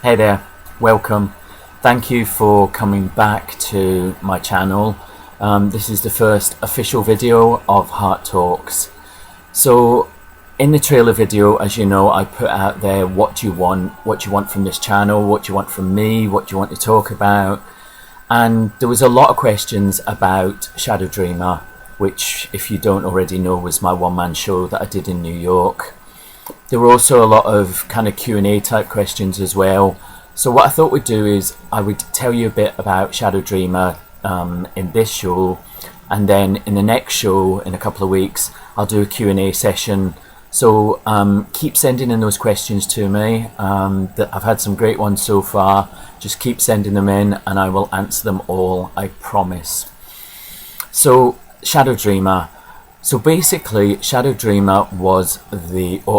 Hey there, welcome. Thank you for coming back to my channel. This is the first official video of Hart Talks. So in the trailer video, as you know, I put out there what you want from this channel, what you want from me, what you want to talk about. And there was a lot of questions about Shadow Dreamer, which, if you don't already know, was my one-man show that I did in New York. There were also a lot of kind of Q&A type questions as well. So what I thought we'd do is I would tell you a bit about Shadow Dreamer in this show, and then in the next show in a couple of weeks I'll do a Q&A session. So keep sending in those questions to me. I've had some great ones so far. Just keep sending them in and I will answer them all, I promise. So Shadow Dreamer. So basically, Shadow Dreamer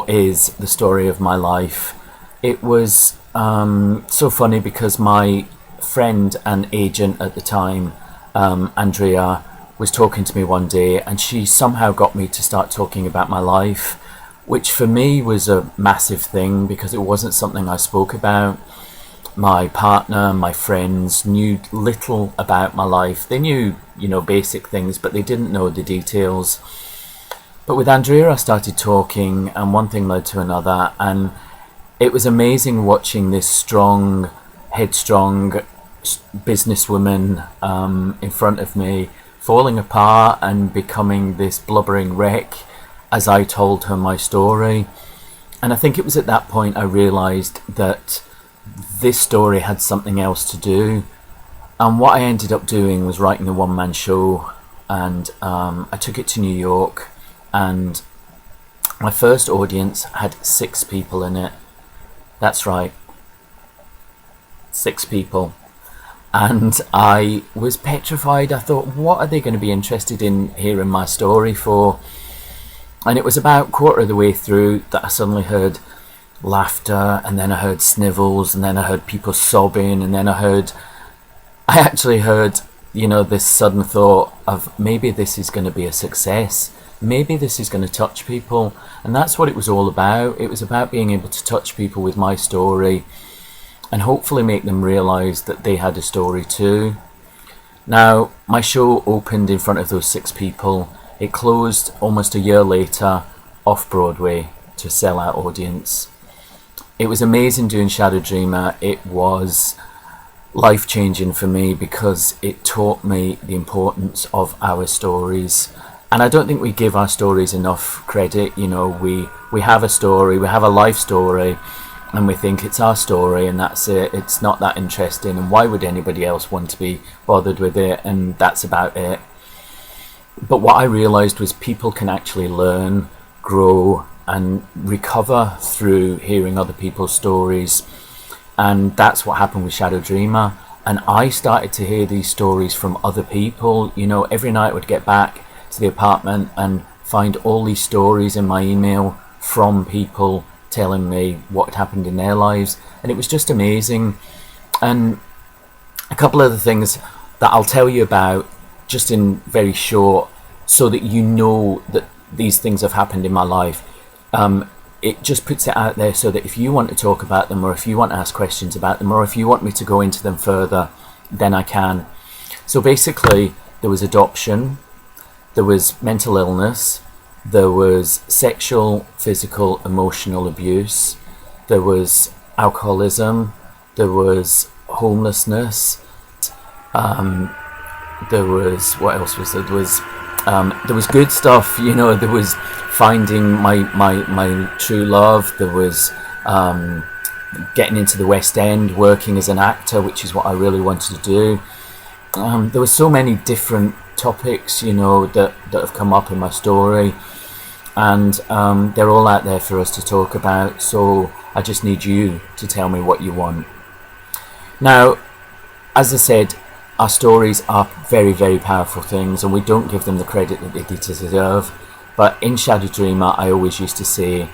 is the story of my life. It was so funny because my friend and agent at the time, Andrea, was talking to me one day, and she somehow got me to start talking about my life, which for me was a massive thing because it wasn't something I spoke about. My partner, my friends knew little about my life. They knew, basic things, but they didn't know the details. But with Andrea, I started talking, and one thing led to another, and it was amazing watching this strong, headstrong businesswoman in front of me falling apart and becoming this blubbering wreck as I told her my story. And I think it was at that point I realised that this story had something else to do, and what I ended up doing was writing a one-man show, and I took it to New York, and my first audience had 6 people in it. That's right, 6 people. And I was petrified. I thought, what are they going to be interested in hearing my story for? And it was about quarter of the way through that I suddenly heard laughter, and then I heard snivels, and then I heard people sobbing, and then I actually heard, this sudden thought of maybe this is going to be a success. Maybe this is going to touch people. And that's what it was all about. It was about being able to touch people with my story and hopefully make them realise that they had a story too. Now, my show opened in front of those 6 people. It closed almost a year later off Broadway to a sellout audience. It was amazing doing Shadow Dreamer. It was life-changing for me because it taught me the importance of our stories. And I don't think we give our stories enough credit. We have a story, we have a life story, and we think it's our story and that's it. It's not that interesting, and why would anybody else want to be bothered with it? And that's about it. But what I realised was people can actually learn, grow, and recover through hearing other people's stories. And that's what happened with Shadow Dreamer. And I started to hear these stories from other people. Every night I would get back to the apartment and find all these stories in my email from people telling me what had happened in their lives, and it was just amazing. And a couple of the things that I'll tell you about just in very short, so that you know that these things have happened in my life. It just puts it out there so that if you want to talk about them, or if you want to ask questions about them, or if you want me to go into them further, then I can. So basically, there was adoption, there was mental illness, there was sexual, physical, emotional abuse, there was alcoholism, there was homelessness, there was, what else was there? There was good stuff, there was finding my true love, there was getting into the West End, working as an actor, which is what I really wanted to do. There were so many different topics, that have come up in my story, and they're all out there for us to talk about. So I just need you to tell me what you want. Now, as I said, our stories are very, very powerful things, and we don't give them the credit that they deserve. But in Shadow Dreamer, I always used to say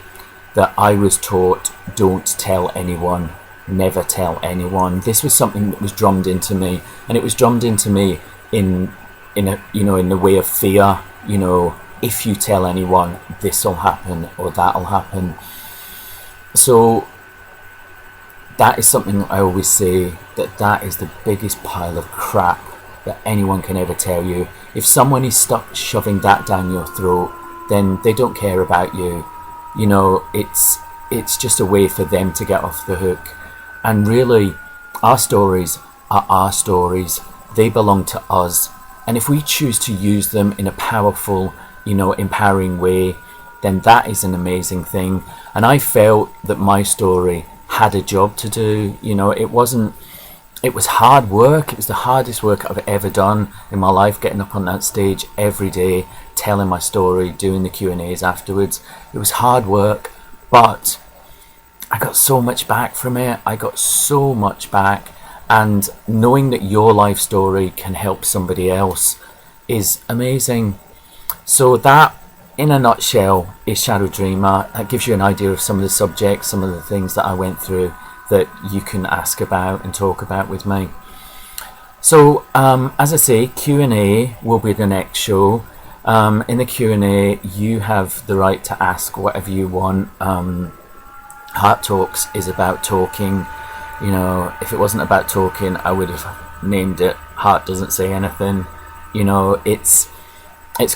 that I was taught, don't tell anyone, never tell anyone. This was something that was drummed into me, and it was drummed into me in the way of fear. If you tell anyone, this will happen or that will happen. So that is something I always say, that is the biggest pile of crap that anyone can ever tell you. If someone is stuck shoving that down your throat, then they don't care about you. You know, it's just a way for them to get off the hook. And really, our stories are our stories. They belong to us. And if we choose to use them in a powerful, you know, empowering way, then that is an amazing thing. And I felt that my story had a job to do. You know, it was hard work. It was the hardest work I've ever done in my life, getting up on that stage every day, telling my story, doing the Q&As afterwards. It was hard work, but I got so much back from it. I got so much back. And knowing that your life story can help somebody else is amazing. So that, in a nutshell, is Shadow Dreamer. That gives you an idea of some of the subjects, some of the things that I went through that you can ask about and talk about with me. So, as I say, Q&A will be the next show. In the Q&A, you have the right to ask whatever you want. Hart Talks is about talking. You know, if it wasn't about talking, I would have named it Hart Doesn't Say Anything. You know, it's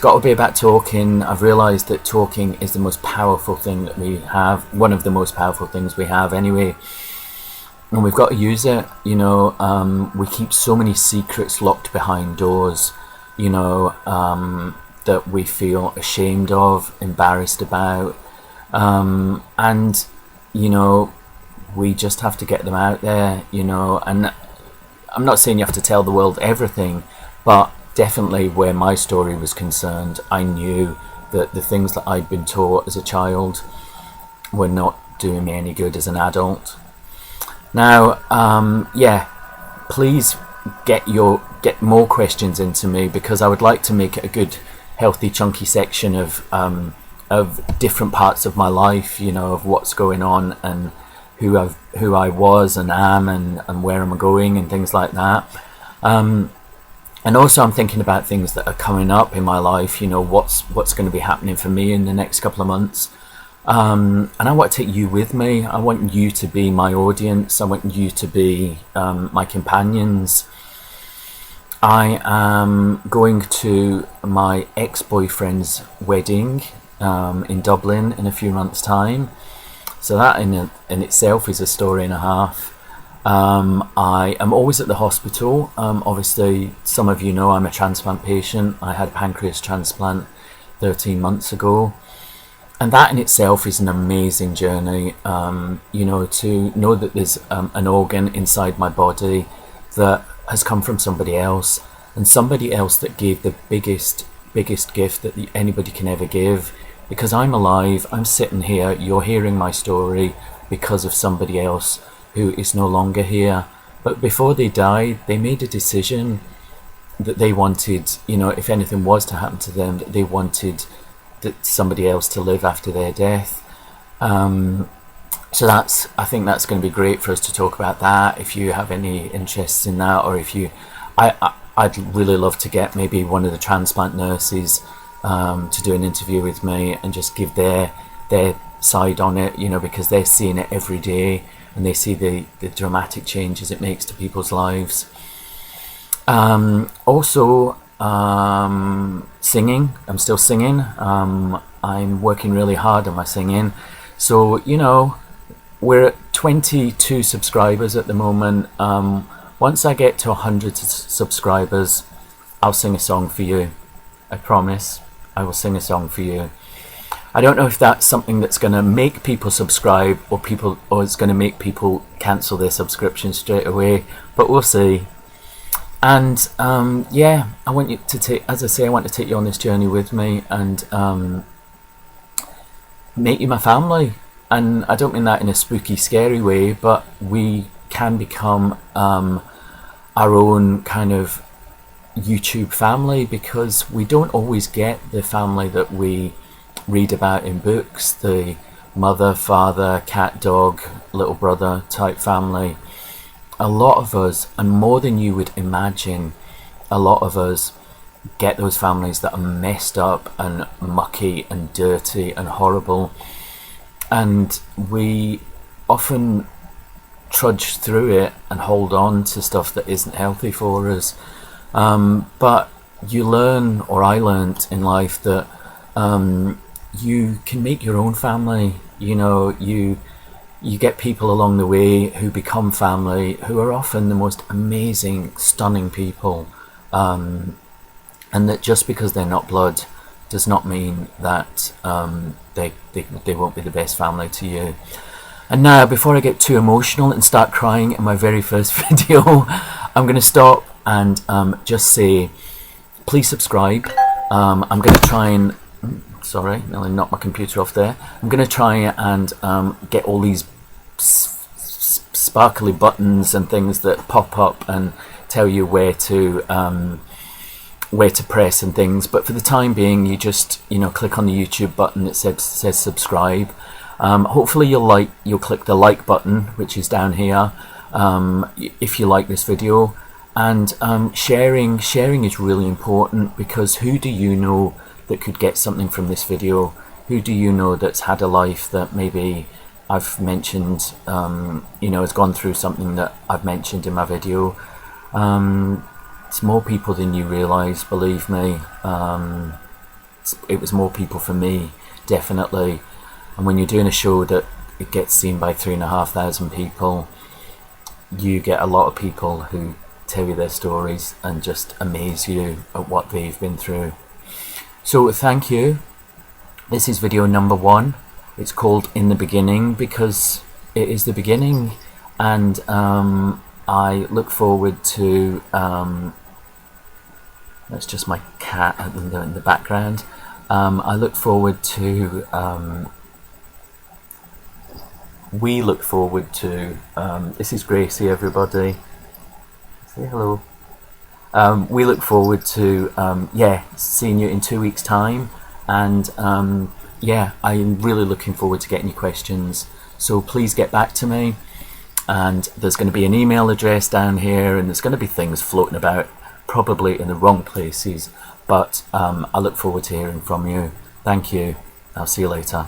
got to be about talking. I've realised that talking is the most powerful thing that we have, one of the most powerful things we have anyway. And we've got to use it. You know, we keep so many secrets locked behind doors, you know, that we feel ashamed of, embarrassed about. And, you know, we just have to get them out there, you know. And I'm not saying you have to tell the world everything, but definitely where my story was concerned, I knew that the things that I'd been taught as a child were not doing me any good as an adult. Now, yeah, please get more questions into me, because I would like to make it a good, healthy, chunky section of different parts of my life, you know, of what's going on and who I was and am and where am I going and things like that. And also I'm thinking about things that are coming up in my life, you know, what's going to be happening for me in the next couple of months. And I want to take you with me. I want you to be my audience. I want you to be my companions. I am going to my ex-boyfriend's wedding in Dublin in a few months' time. So that in itself is a story and a half. I am always at the hospital. Obviously, some of you know I'm a transplant patient. I had a pancreas transplant 13 months ago. And that in itself is an amazing journey, you know, to know that there's an organ inside my body that has come from somebody else, and somebody else that gave the biggest gift that anybody can ever give. Because I'm alive, I'm sitting here, you're hearing my story because of somebody else who is no longer here. But before they died, they made a decision that they wanted, you know, if anything was to happen to them, that they wanted that somebody else to live after their death. So I think that's going to be great for us to talk about that. If you have any interests in that, or if you, I'd really love to get maybe one of the transplant nurses to do an interview with me and just give their side on it, you know, because they're seeing it every day and they see the dramatic changes it makes to people's lives. Also, singing. I'm still singing. I'm working really hard on my singing. So, you know, we're at 22 subscribers at the moment. Once I get to 100 subscribers, I'll sing a song for you. I promise. I will sing a song for you. I don't know if that's something that's going to make people subscribe or it's going to make people cancel their subscription straight away, but we'll see. And yeah, I want you to take, as I say, I want to take you on this journey with me and make you my family. And I don't mean that in a spooky, scary way, but we can become our own kind of YouTube family, because we don't always get the family that we read about in books, the mother, father, cat, dog, little brother type family. A lot of us, and more than you would imagine, a lot of us get those families that are messed up and mucky and dirty and horrible, and we often trudge through it and hold on to stuff that isn't healthy for us. But you learn, or I learned in life, that you can make your own family. You know, you get people along the way who become family, who are often the most amazing, stunning people, and that just because they're not blood does not mean that they won't be the best family to you. And now, before I get too emotional and start crying in my very first video, I'm going to stop and just say, please subscribe. I'm going to try and, sorry, nearly knocked my computer off there. I'm going to try and get all these sparkly buttons and things that pop up and tell you where to press and things. But for the time being, you just, you know, click on the YouTube button that says subscribe. Hopefully you'll click the like button, which is down here, if you like this video. And sharing is really important, because who do you know that could get something from this video? Who do you know that's had a life that maybe I've mentioned, you know, has gone through something that I've mentioned in my video? It's more people than you realise, believe me. It was more people for me, definitely. And when you're doing a show that it gets seen by 3,500 people, you get a lot of people who tell you their stories and just amaze you at what they've been through. So thank you. This is video number 1. It's called In the Beginning because it is the beginning, and I look forward to that's just my cat in the background. I look forward to we look forward to this is Gracie, everybody. Say hello. We look forward to seeing you in 2 weeks' time, and I'm really looking forward to getting your questions. So please get back to me, and there's going to be an email address down here, and there's going to be things floating about, probably in the wrong places, but I look forward to hearing from you. Thank you. I'll see you later.